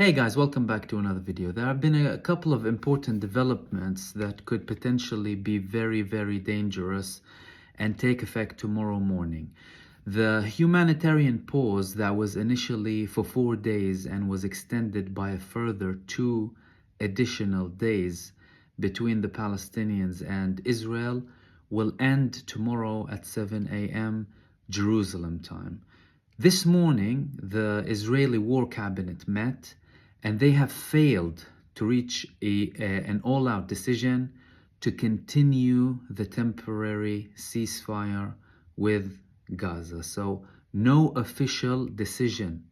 Hey guys, welcome back to another video. There have been a couple of important developments that could potentially be very dangerous and take effect tomorrow morning. The humanitarian pause that was initially for 4 days and was extended by a further 2 additional days between the Palestinians and Israel will end tomorrow at 7 a.m. Jerusalem time. This morning, the Israeli War Cabinet met and they have failed to reach an all-out decision to continue the temporary ceasefire with Gaza. So no official decision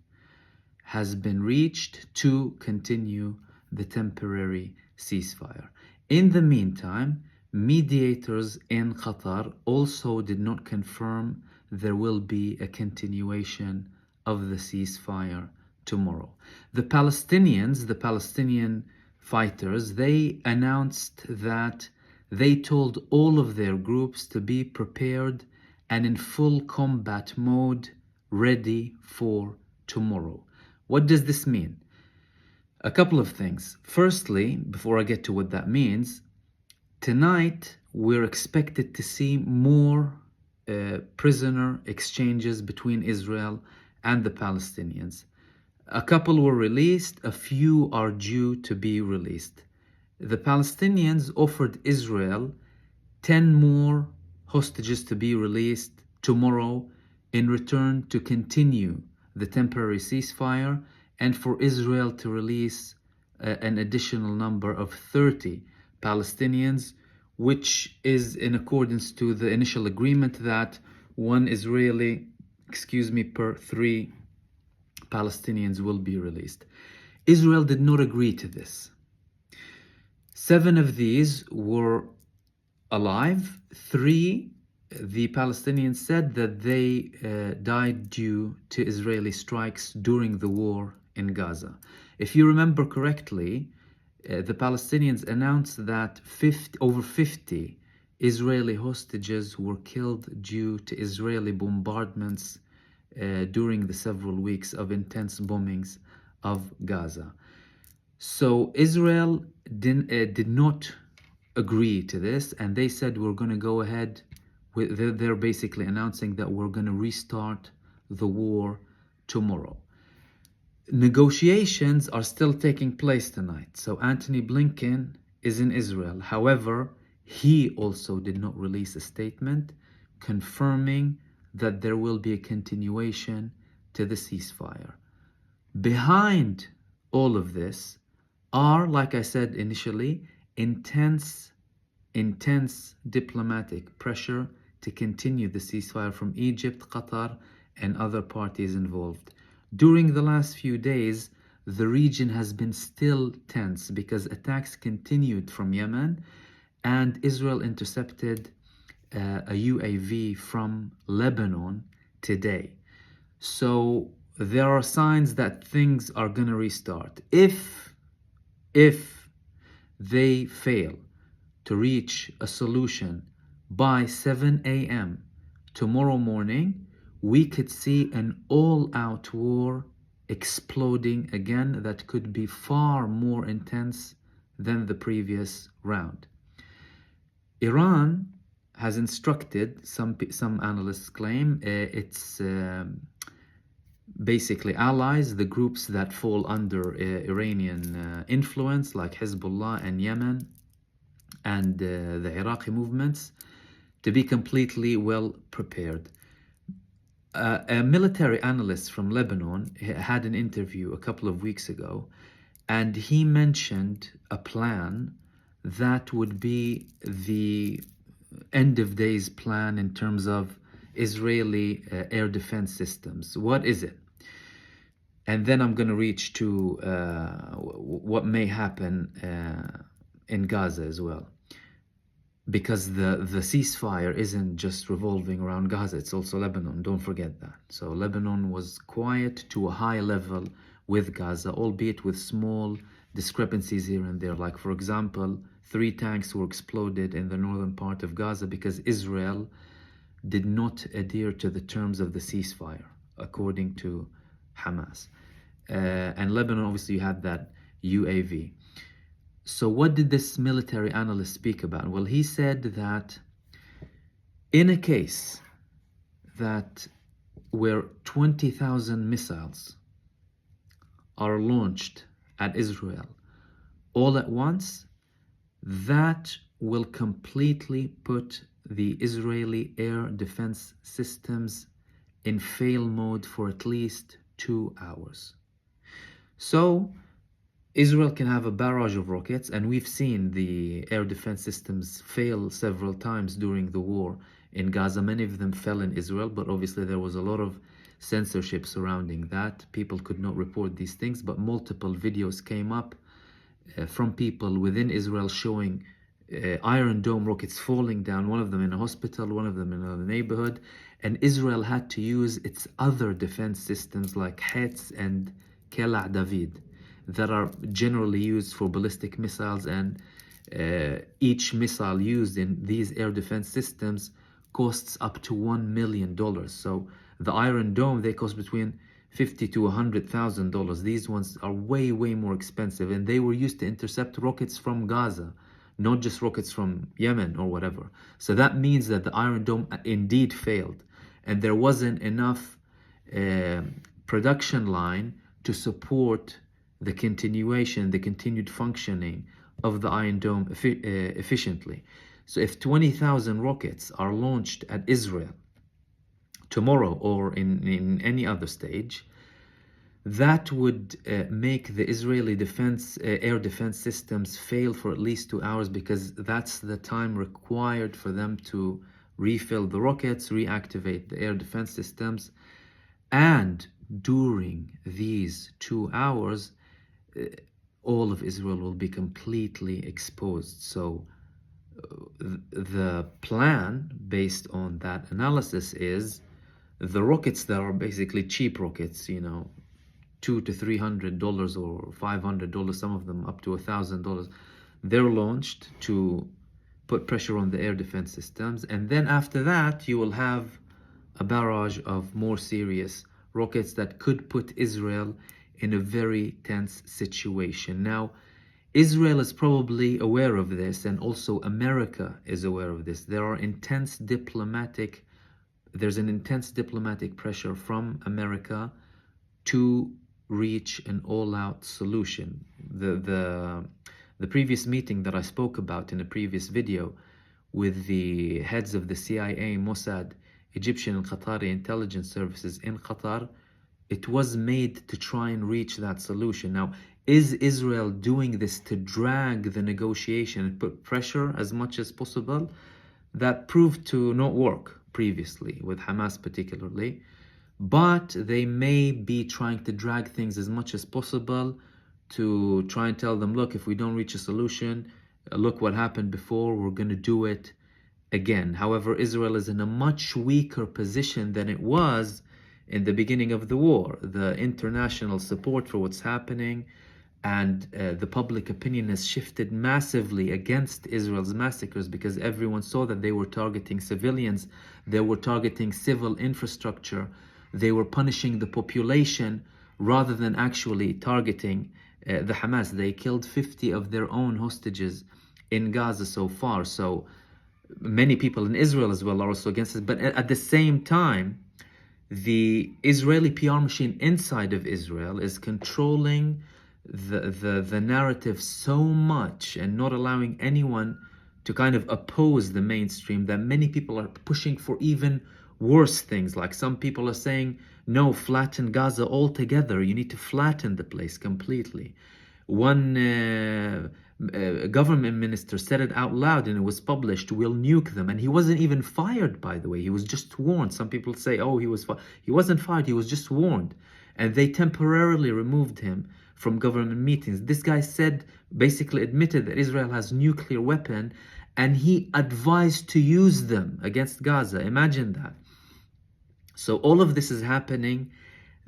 has been reached to continue the temporary ceasefire. In the meantime, mediators in Qatar also did not confirm there will be a continuation of the ceasefire tomorrow. The Palestinian fighters, they announced that they told all of their groups to be prepared and in full combat mode, ready for tomorrow. What does this mean? A couple of things. Firstly, before I get to what that means, tonight we're expected to see more prisoner exchanges between Israel and the Palestinians. A couple were released, a few are due to be released. The Palestinians offered Israel 10 more hostages to be released tomorrow in return to continue the temporary ceasefire and for Israel to release an additional number of 30 Palestinians, which is in accordance to the initial agreement that one Israeli, per 3 Palestinians will be released. Israel did not agree to this. 7 of these were alive. 3, the Palestinians said that they died due to Israeli strikes during the war in Gaza. If you remember correctly, the Palestinians announced that over 50 Israeli hostages were killed due to Israeli bombardments during the several weeks of intense bombings of Gaza. So Israel did not agree to this, and they said we're going to go ahead with, they're basically announcing that we're going to restart the war tomorrow. Negotiations are still taking place tonight. So Antony Blinken is in Israel. However, he also did not release a statement confirming that there will be a continuation to the ceasefire. Behind all of this are, like I said initially, intense diplomatic pressure to continue the ceasefire from Egypt, Qatar, and other parties involved. During the last few days, the region has been still tense because attacks continued from Yemen, and Israel intercepted a UAV from Lebanon today. So there are signs that things are going to restart. If they fail to reach a solution by 7 a.m. tomorrow morning, we could see an all-out war exploding again that could be far more intense than the previous round. Iran has instructed, some analysts claim, its basically allies, the groups that fall under Iranian influence like Hezbollah and Yemen and the Iraqi movements, to be completely well prepared. A military analyst from Lebanon had an interview a couple of weeks ago, and he mentioned a plan that would be the end of days plan in terms of Israeli air defense systems. What is it? And then I'm going to reach to what may happen in Gaza as well. Because the ceasefire isn't just revolving around Gaza, it's also Lebanon, don't forget that. So Lebanon was quiet to a high level with Gaza, albeit with small discrepancies here and there. Like, for example, 3 tanks were exploded in the northern part of Gaza because Israel did not adhere to the terms of the ceasefire, according to Hamas. and Lebanon, obviously, you had that UAV. So what did this military analyst speak about? Well, he said that in a case that where 20,000 missiles are launched at Israel all at once, that will completely put the Israeli air defense systems in fail mode for at least 2 hours. So Israel can have a barrage of rockets, and we've seen the air defense systems fail several times during the war in Gaza. Many of them fell in Israel, but obviously there was a lot of censorship surrounding that. People could not report these things, but multiple videos came up from people within Israel showing Iron Dome rockets falling down, one of them in a hospital, one of them in a neighborhood, and Israel had to use its other defense systems like Hetz and Kela David that are generally used for ballistic missiles, and each missile used in these air defense systems costs up to $1 million. So the Iron Dome, they cost between $50,000 to $100,000. These ones are way more expensive, and they were used to intercept rockets from Gaza, not just rockets from Yemen or whatever. So that means that the Iron Dome indeed failed, and there wasn't enough production line to support the continued functioning of the Iron Dome efficiently. So if 20,000 rockets are launched at Israel tomorrow or in any other stage, that would make the Israeli air defense systems fail for at least 2 hours, because that's the time required for them to refill the rockets, reactivate the air defense systems. And during these 2 hours, all of Israel will be completely exposed. So the plan based on that analysis is the rockets that are basically cheap rockets, you know, $200 to $300 or $500, some of them up to $1,000, they're launched to put pressure on the air defense systems. And then after that, you will have a barrage of more serious rockets that could put Israel in a very tense situation. Now, Israel is probably aware of this, and also America is aware of this. There's an intense diplomatic pressure from America to reach an all-out solution. The previous meeting that I spoke about in a previous video with the heads of the CIA, Mossad, Egyptian and Qatari intelligence services in Qatar, it was made to try and reach that solution. Now, is Israel doing this to drag the negotiation and put pressure as much as possible? That proved to not work previously, with Hamas particularly. But they may be trying to drag things as much as possible to try and tell them, look, if we don't reach a solution, look what happened before, we're going to do it again. However, Israel is in a much weaker position than it was in the beginning of the war. The international support for what's happening and the public opinion has shifted massively against Israel's massacres, because everyone saw that they were targeting civilians, they were targeting civil infrastructure, they were punishing the population rather than actually targeting the Hamas. They killed 50 of their own hostages in Gaza so far. So many people in Israel as well are also against it. But at the same time, the Israeli PR machine inside of Israel is controlling the narrative so much and not allowing anyone to kind of oppose the mainstream, that many people are pushing for even worse things. Like some people are saying, no, flatten Gaza altogether. You need to flatten the place completely. One government minister said it out loud and it was published, we'll nuke them. And he wasn't even fired, by the way. He was just warned. Some people say, oh, he wasn't fired. He was just warned. And they temporarily removed him from government meetings. This guy said, basically admitted that Israel has nuclear weapon, and he advised to use them against Gaza. Imagine that. So all of this is happening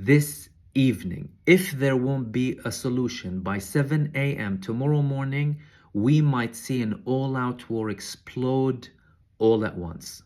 this evening. If there won't be a solution by 7 a.m. tomorrow morning, we might see an all-out war explode all at once.